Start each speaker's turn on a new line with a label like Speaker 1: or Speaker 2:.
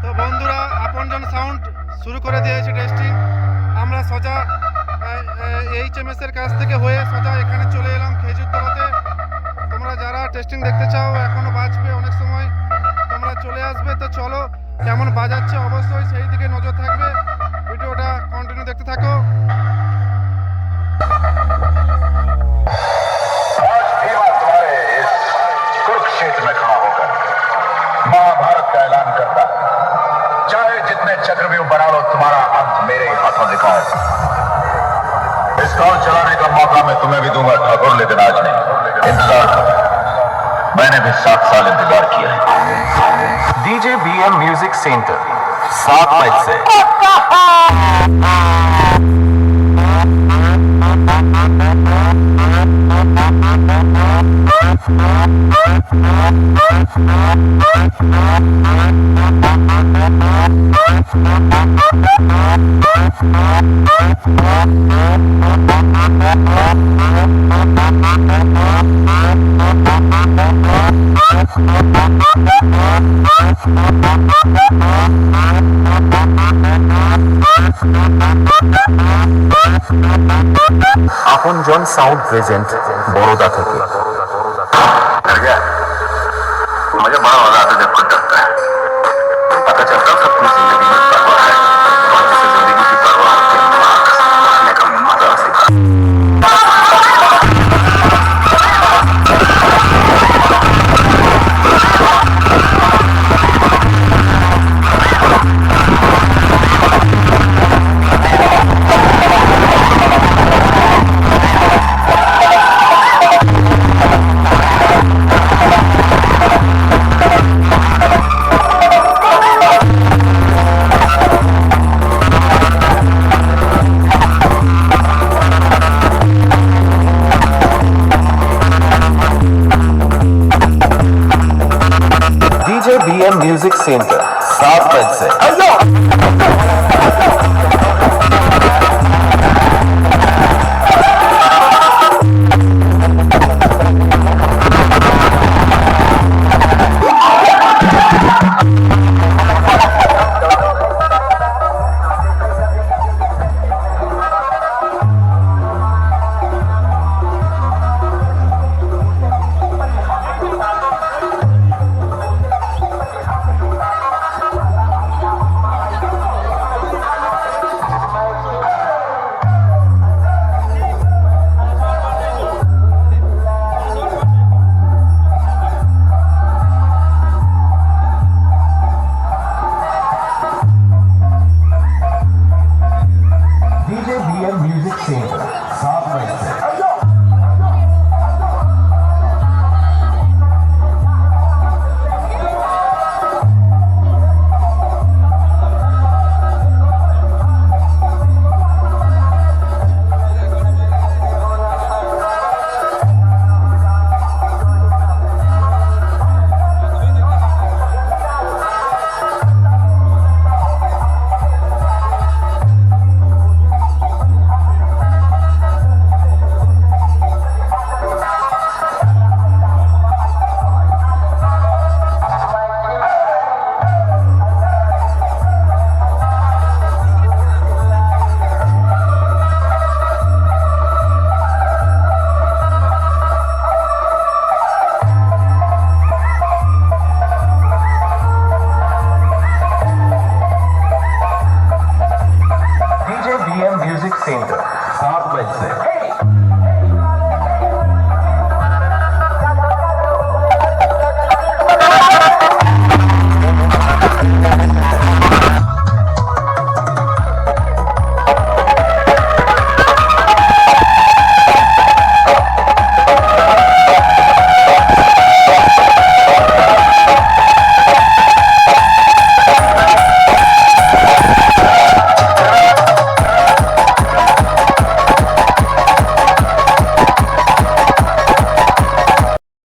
Speaker 1: তো বন্ধুরা আপনজন সাউন্ড শুরু করে দিয়েছে টেস্টিং। আমরা সোজা এইচএমএস এর কাছ থেকে হয়ে সোজা এখানে চলে এলাম খেজুরতলাতে। তোমরা যারা টেস্টিং দেখতে চাও এখনো বাজবে অনেক সময়, তোমরা চলে আসবে। তো চলো কেমন বাজাচ্ছে অবশ্যই সেই দিকে নজর থাকবে, ভিডিওটা কন্টিনিউ দেখতে থাকো।
Speaker 2: कुरुक्षेत्र में खड़ा होकर महाभारत का ऐलान करता है, चाहे जितने चक्रव्यूह बना लो, तुम्हारा अंत मेरे ही हाथों लिखा है। इस गांव चलाने का मौका मैं तुम्हें भी दूंगा ठाकुर, लेकिन आज नहीं। इंतजार करो, मैंने भी 7 साल इंतजार किया है।
Speaker 3: डीजे बीएम म्यूजिक सेंटर 7 मई से আপনজন সাউন্ড প্রেজেন্ট বড়োদা থেকে।
Speaker 2: मुझे बड़ा मजा आता है जब खुद डरता है, पता चलता है सबकी जिंदगी में परवाह है, और जिसे जिंदगी की परवाह होती है मारने का मजा सीखा।
Speaker 3: डीजे बीएम म्यूजिक सेंटर 7 मई से।